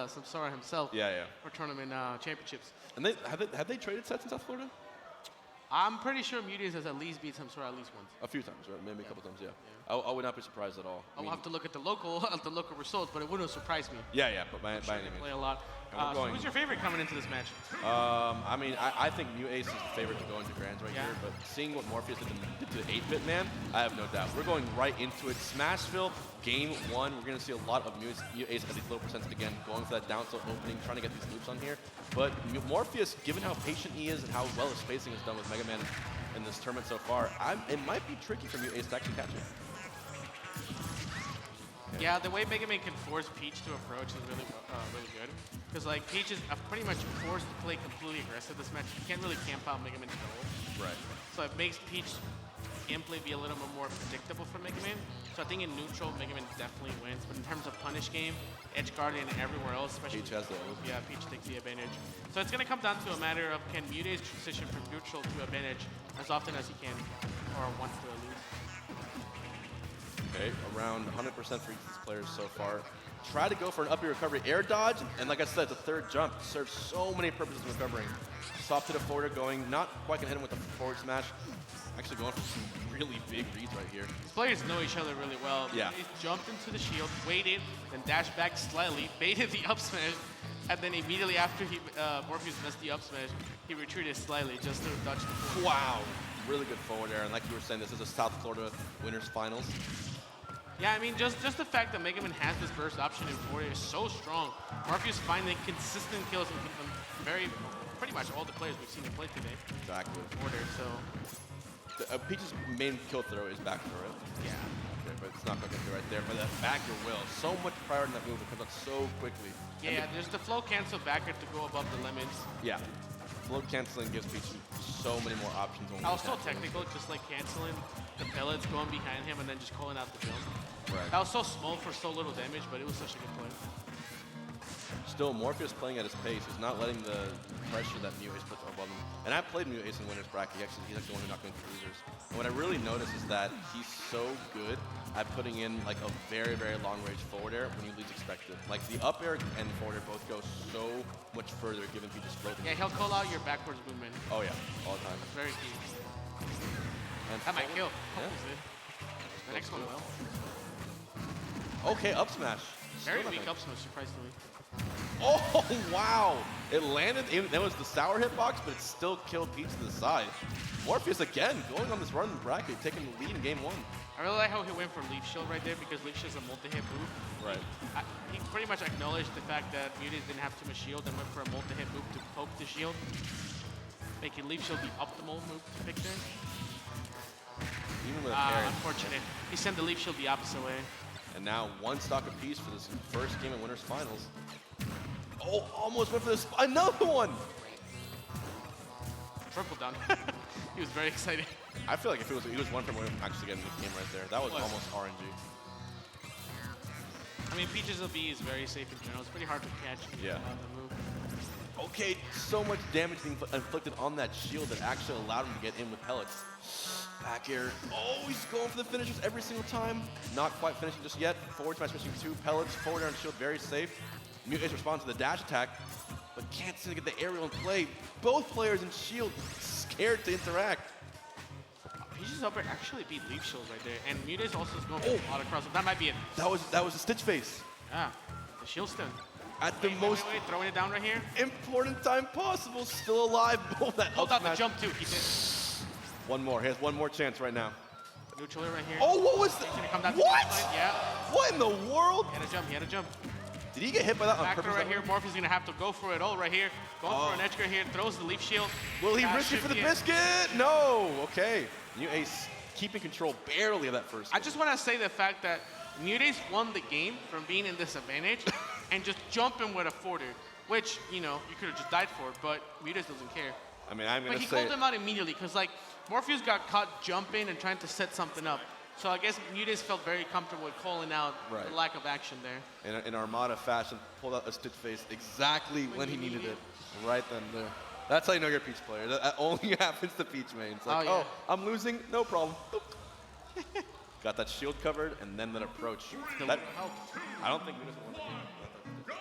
Samsara himself. Yeah. For tournament championships. And have they traded sets in South Florida? I'm pretty sure MuteAce has at least beat Samsara at least once. A few times, right? Maybe a couple times, yeah. I would not be surprised at all. I'll have to look at the local results, but it wouldn't surprise me. Yeah, but by any means. Play a lot. So who's your favorite coming into this match? I mean, I think MuteAce is the favorite to go into Grands right here, but seeing what Morpheus did to the 8-bit man, I have no doubt. We're going right into it. Smashville, game 1. We're going to see a lot of MuteAce at these low percents again, going for that down tilt opening, trying to get these loops on here. But Morpheus, given how patient he is and how well his spacing is done with Mega Man in this tournament so far, it might be tricky for MuteAce to actually catch it. Yeah, the way Mega Man can force Peach to approach is really good. Because like Peach is pretty much forced to play completely aggressive this match. You can't really camp out Mega Man's goal. Right. So it makes Peach gameplay be a little bit more predictable for Mega Man. So I think in neutral, Mega Man definitely wins. But in terms of punish game, edge guarding, and everywhere else, especially Peach has the yeah, Peach takes the advantage. So it's going to come down to a matter of can MuteAce transition from neutral to advantage as often as he can, or wants to at least. Okay, around 100% for each of these players so far. Try to go for an up-air recovery air dodge, and like I said, the third jump serves so many purposes in recovering. Soft to the forwarder going, not quite gonna hit him with the forward smash. Actually going for some really big reads right here. These players know each other really well. Yeah. He jumped into the shield, waited, then dashed back slightly, baited the up smash, and then immediately after Morpheus missed the up smash, he retreated slightly just to dodge the forward. Wow, really good forward air, and like you were saying, this is a South Florida Winners Finals. Yeah, I mean, just the fact that Mega Man has this burst option in forward air is so strong. Morpheus finding consistent kills from pretty much all the players we've seen him play today. Exactly. Forward air, so. Peach's main kill throw is back throw, right? Yeah. Okay, but it's not going to get right there. But that backer will. So much prior in that move. It comes out so quickly. Yeah, there's the flow cancel backer to go above the limits. Yeah. Flow canceling gives Peach so many more options. That was so technical, just like canceling the pellets, going behind him, and then just calling out the jump. Right. That was so small for so little damage, but it was such a good play. Still, Morpheus playing at his pace. He's not letting the pressure that MuteAce puts up on him. And I played MuteAce in Winners Bracket. He's actually the one who knocked me into losers. And what I really noticed is that he's so good at putting in like a very, very long range forward air when you least expect it. Like the up air and the forward air both go so much further given Peach's floating. Yeah, he'll call out your backwards movement. Oh yeah, all the time. That's very key. And that might kill. Yeah. The next one will. Okay, up smash. Very weak up smash, surprisingly. Oh, wow. It landed, that was the sour hitbox, but it still killed Peach to the side. Morpheus again, going on this run in the bracket, taking the lead in game 1. I really like how he went for Leaf Shield right there because Leaf Shield is a multi-hit move. Right. He pretty much acknowledged the fact that MuteAce didn't have too much shield and went for a multi-hit move to poke the shield, making Leaf Shield the optimal move to pick there. Even with a parry. Unfortunate. He sent the Leaf Shield the opposite way. And now one stock apiece for this first game at Winners Finals. Oh, almost went for this. Another one! Triple down. He was very excited. I feel like if he was one from actually getting the game right there. That was almost RNG. I mean, Peach's LB is very safe in general. It's pretty hard to catch. Yeah. The move. Okay, so much damage being inflicted on that shield that actually allowed him to get in with pellets. Back air. Oh, he's going for the finishers every single time. Not quite finishing just yet. Forward smash finishing 2 pellets. Forward air on shield, very safe. MuteAce responds to the dash attack, but can't seem to get the aerial in play. Both players in shield scared to interact. Peach's up air actually beat Leaf Shield right there, and MuteAce also is going for a lot across. That might be it. That was a Stitch face. Yeah, the shield stun. At the most throwing it down right here. Important time possible, still alive. Hold out the jump too. He did. One more. He has one more chance right now. Neutral right here. Oh, what was that? What? Yeah. What in the world? He had a jump. He had a jump. Did he get hit by that on Backer purpose? right here. Morpheus is gonna have to go for it all right here. Going for an edge guard here. Throws the Leaf Shield. Will he risk it for the biscuit? No. Okay. MuteAce keeping control barely of that first. I just want to say the fact that MuteAce won the game from being in disadvantage and just jumping with a forwarder, which, you know, you could have just died for, but MuteAce doesn't care. I mean, I'm going to say... But he called him out immediately, because, like, Morpheus got caught jumping and trying to set something up. So I guess MuteAce felt very comfortable with calling out the lack of action there. In Armada fashion, pulled out a Stitch face exactly when he needed it. Right then there. That's how you know you're a Peach player. That only happens to Peach mains. Like, oh, I'm losing, no problem. Got that shield covered, and then that approach. I don't think MuteAce won the game.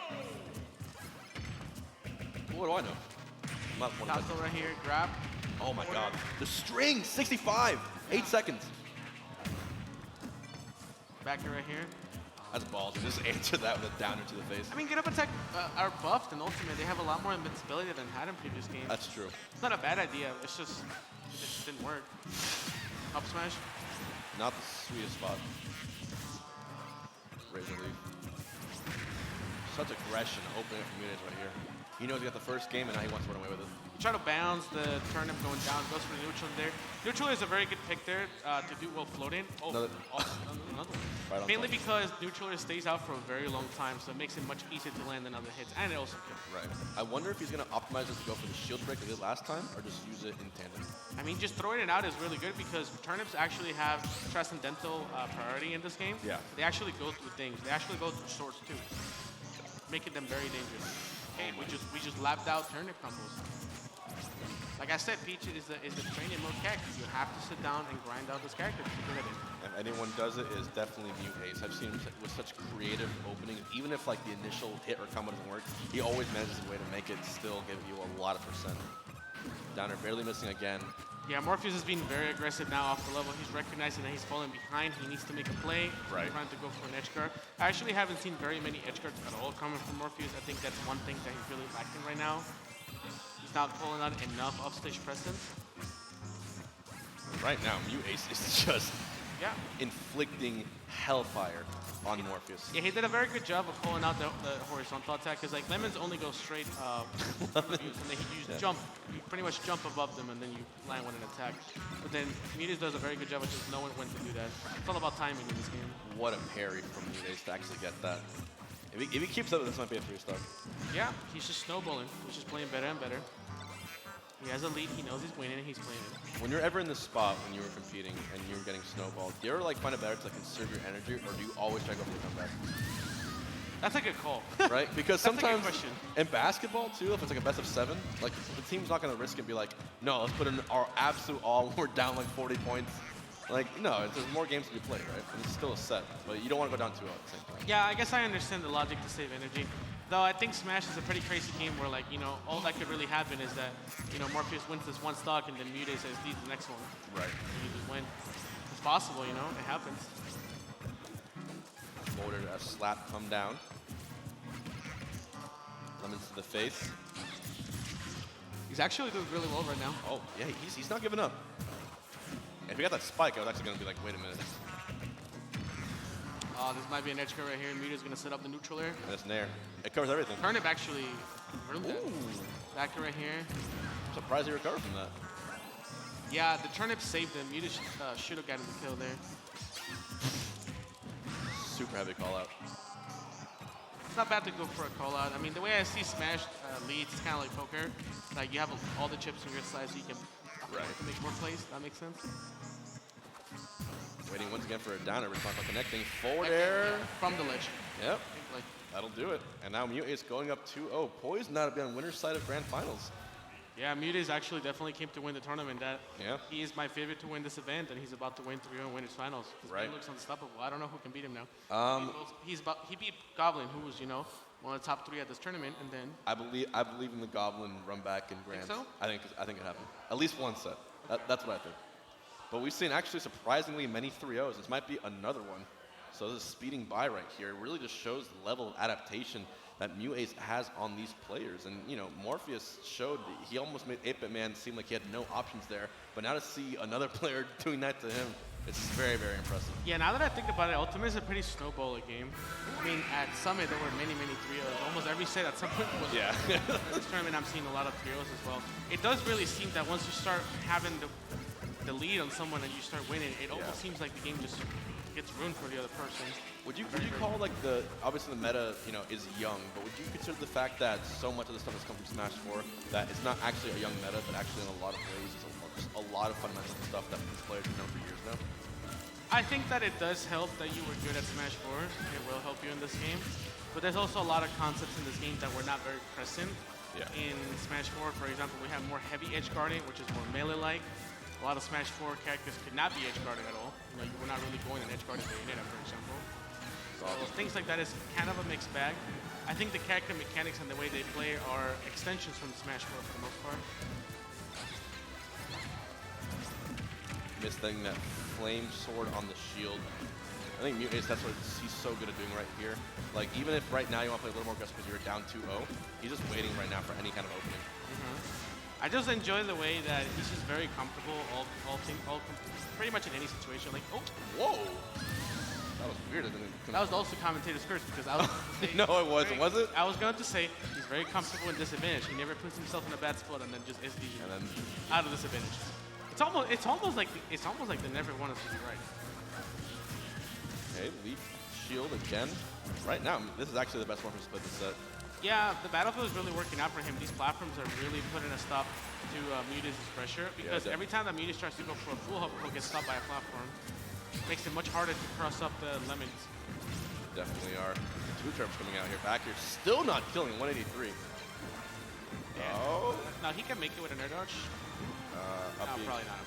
What do I know? I'm not one of Tassel right here, grab. Oh my god. The string, 65, 8 seconds. Back here right here. That's balls. Just answer that with a downer to the face. I mean, get up attack are buffed and ultimate. They have a lot more invincibility than had in previous games. That's true. It's not a bad idea. It's just, it just didn't work. Up smash. Not the sweetest spot. Razor leaf. Such aggression opening up from MuteAce right here. He knows he got the first game and now he wants to run away with it. Try to bounce the turnip going down, goes for the neutral there. Neutral is a very good pick there to do while floating. Oh, Another one. Right on Mainly top. because neutral stays out for a very long time, so it makes it much easier to land than other hits, and it also kills. Right. I wonder if he's going to optimize this to go for the shield break like he did last time, or just use it in tandem. I mean, just throwing it out is really good because turnips actually have transcendental priority in this game. Yeah. They actually go through things. They actually go through swords too, making them very dangerous. Okay, we just lapped out turnip combos. Like I said, Peach is the training mode character. You have to sit down and grind out this character to get it in. If anyone does it, is definitely MuteAce. I've seen him with such creative openings. Even if like the initial hit or combo doesn't work, he always manages a way to make it still give you a lot of percent. Downer barely missing again. Yeah, Morpheus is being very aggressive now off the level. He's recognizing that he's falling behind. He needs to make a play. Right. He's trying to go for an edge guard. I actually haven't seen very many edge guards at all coming from Morpheus. I think that's one thing that he's really lacking right now. He's not pulling out enough offstage presence. Right now, MuteAce is just inflicting hellfire on Morpheus. Yeah, he did a very good job of pulling out the horizontal attack because like Lemons only go straight and then you jump. You pretty much jump above them and then you land with an attack. But then MuteAce does a very good job of just knowing when to do that. It's all about timing in this game. What a parry from MuteAce to actually get that. If he keeps up, this might be a 3-star. Yeah, he's just snowballing. He's just playing better and better. He has a lead. He knows he's winning and he's playing it. When you're ever in this spot when you were competing and you were getting snowballed, do you ever like find it better to like conserve your energy, or do you always try to go for the comeback? That's a good call. Right? Because That's a good sometimes question. in basketball too, if it's like a best of 7, like the team's not going to risk it and be like, no, let's put in our absolute all. We're down like 40 points. Like, no, there's more games to be played, right? And it's still a set, but you don't want to go down 2-0 at the same time. Yeah, I guess I understand the logic to save energy. Though I think Smash is a pretty crazy game where, like, you know, all that could really happen is that, you know, Morpheus wins this one stock and then MuteAce says, "Lead the next one." Right. And you just win. It's possible, you know, it happens. Ordered a slap come down. Lemons to the face. He's actually doing really well right now. Oh, yeah, he's not giving up. If he got that spike, I was actually going to be like, wait a minute. This might be an edge guard right here, and MuteAce is going to set up the neutral air. And it's Nair. It covers everything. Turnip actually ruined that. Back right here. I'm surprised he recovered from that. Yeah, the turnip saved him. MuteAce should have gotten the kill there. Super heavy call out. It's not bad to go for a call out. I mean, the way I see Smash leads, it's kind of like poker. Like, you have all the chips on your side so you can make more plays. That makes sense. Waiting once again for a downer. Response by connecting. Forward air. From the ledge. Yep. Like, That'll do it. And now MuteAce going up 2-0. Poised now to be on winner's side of Grand Finals. yeah, MuteAce actually definitely came to win the tournament. Yeah. He is my favorite to win this event, and he's about to win 3-0 winners finals. This Right. man looks unstoppable. I don't know who can beat him now. He beat Goblin, who was, you know, one of the top 3 at this tournament, and then I believe in the Goblin run back in Grand. Think so? I think it happened. At least one set. That's what I think. But we've seen actually surprisingly many 3-0s. This might be another one. So this is speeding by right here. It really just shows the level of adaptation that MuteAce has on these players. And, you know, Morpheus showed he almost made 8-Bit Man seem like he had no options there. But now to see another player doing that to him, it's very, very impressive. yeah, now that I think about it, Ultimate is a pretty snowballer game. I mean, at Summit, there were many 3-0s. Almost every set at some point was. Yeah. This tournament, I'm seeing a lot of 3-0s as well. It does really seem that once you start having the lead on someone and you start winning, it almost seems like the game just gets ruined for the other person. Would you call like obviously the meta, you know, is young, but would you consider the fact that so much of the stuff has come from Smash 4 that it's not actually a young meta, but actually in a lot of ways it's just a lot of fundamental stuff that these players have known for years now? I think that it does help that you were good at Smash 4. It will help you in this game. But there's also a lot of concepts in this game that were not very present. In Smash 4, for example, we have more heavy edge guarding, which is more melee-like. A lot of Smash 4 characters could not be edge guarded at all. You know, you were not really going an edge guarded Bayonetta, for example. So things like that is kind of a mixed bag. I think the character mechanics and the way they play are extensions from Smash 4 for the most part. Missing that flame sword on the shield. I think MuteAce, that's what he's so good at doing right here. Like, even if right now you want to play a little more aggressive because you're down 2-0, he's just waiting right now for any kind of opening. I just enjoy the way that he's just very comfortable, pretty much in any situation. Like, oh, whoa, that was weird. That was also commentator's curse because I was. No, it wasn't. Was it? I was going to say he's very comfortable in disadvantage. He never puts himself in a bad spot and then just SD out of disadvantage. It's almost like they never want us to be right. Okay, leap shield again. Right now, this is actually the best Morpheus split this set. Yeah, the battlefield is really working out for him. These platforms are really putting a stop to MuteAce's pressure because every time that MuteAce tries to go for a full hook, he'll get stopped by a platform. Makes it much harder to cross up the lemons. Definitely are. Two terms coming out here. Back here, still not killing 183. Yeah. Oh. No, he can make it with an air dodge. No, probably not.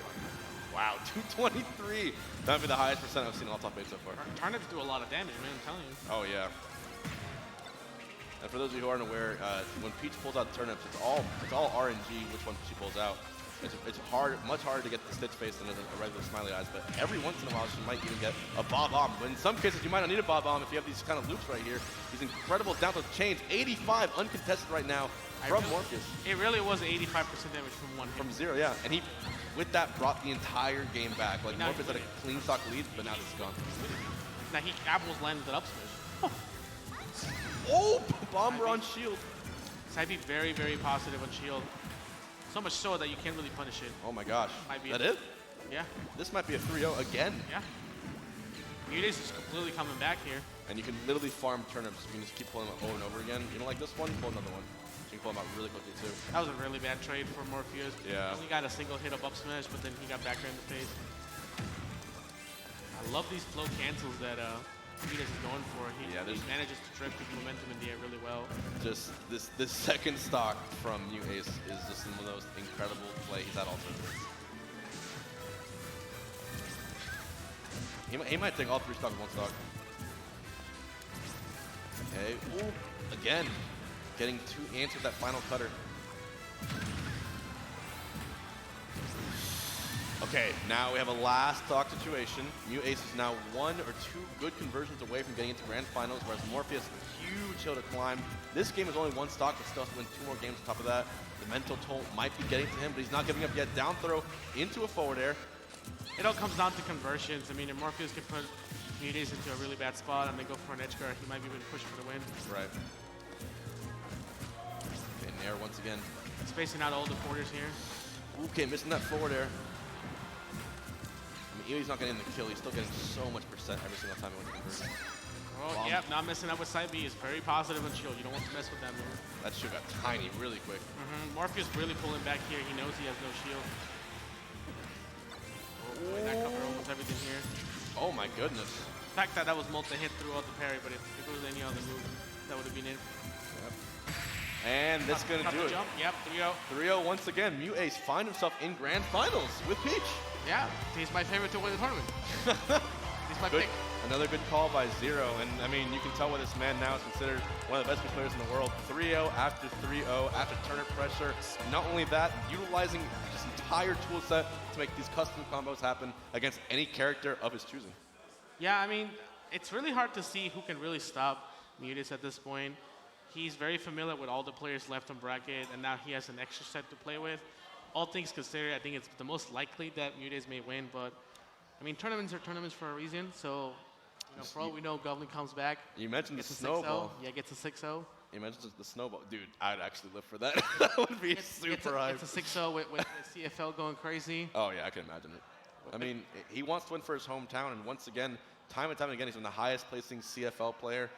Wow, 223. That would be the highest percent I've seen in all top 8 so far. Turnips do a lot of damage, man, I'm telling you. Oh, yeah. And for those of you who aren't aware, when Peach pulls out turnips, it's all RNG which one she pulls out. It's much harder to get the Stitch face than a regular Smiley Eyes, but every once in a while she might even get a Bob Bomb. But in some cases you might not need a Bob Bomb if you have these kind of loops right here. These incredible down to chains, 85 uncontested right now from Morpheus. It really was 85% damage from one hit. From 0, yeah. And he, with that, brought the entire game back. Like Morpheus had a clean stock lead, but now it's gone. Now he almost landed it up smash. Oh, bomber on shield. So I'd be very, very positive on shield. So much so that you can't really punish it. Oh my gosh. Might be that it? Yeah. This might be a 3-0 again. Yeah. MuteAce is completely coming back here. And you can literally farm turnips. You can just keep pulling them over and over again. You don't like this one? Pull another one. You can pull them out really quickly too. That was a really bad trade for Morpheus. Yeah. He got a single hit of up smash, but then he got back in the face. I love these flow cancels that MuteAce is going for. He manages to drift his momentum in the air really well. Just this second stock from MuteAce is just one of those incredible play he's had all tournament. He might take all 3 stocks in 1 stock. Okay, ooh, again, getting 2 answers that final cutter. Okay, now we have a last stock situation. MuteAce is now 1 or 2 good conversions away from getting into grand finals, whereas Morpheus, huge hill to climb. This game is only 1 stock, but still has to win 2 more games on top of that. The mental toll might be getting to him, but he's not giving up yet. Down throw into a forward air. It all comes down to conversions. I mean, if Morpheus can put MuteAce into a really bad spot and then go for an edge guard, he might be able to push for the win. Right. Okay, Nair once again. Spacing out all the forwarders here. Okay, missing that forward air. I mean, he's not getting the kill. He's still getting so much percent every single time he went to conversion. Oh, yeah, not messing up with side B is very positive on shield. You don't want to mess with that move. That shield got tiny really quick. Morpheus really pulling back here. He knows he has no shield. Oh, that cover almost everything here. Oh my goodness. The fact that was multi-hit throughout the parry, but if it was any other move, that would have been it. Yep. And that's going to do it. Jump. Yep, 3-0 3-0. once again. MuteAce find himself in grand finals with Peach. Yeah, he's my favorite to win the tournament. He's my pick. Another good call by Zero, and I mean, you can tell why this man now is considered one of the best players in the world. 3-0 after 3-0 after turnip pressure. Not only that, utilizing this entire tool set to make these custom combos happen against any character of his choosing. Yeah, I mean, it's really hard to see who can really stop MuteAce at this point. He's very familiar with all the players left on bracket, and now he has an extra set to play with. All things considered, I think it's the most likely that MuteAce may win, but I mean, tournaments are tournaments for a reason, so for all we know, Goblin comes back. You mentioned the snowball. Yeah, gets a 6-0. You mentioned the snowball. Dude, I'd actually live for that. That would be super hype. It's a 6-0 with the CFL going crazy. Oh, yeah, I can imagine it. I mean, he wants to win for his hometown, and once again, time and time again, he's been the highest placing CFL player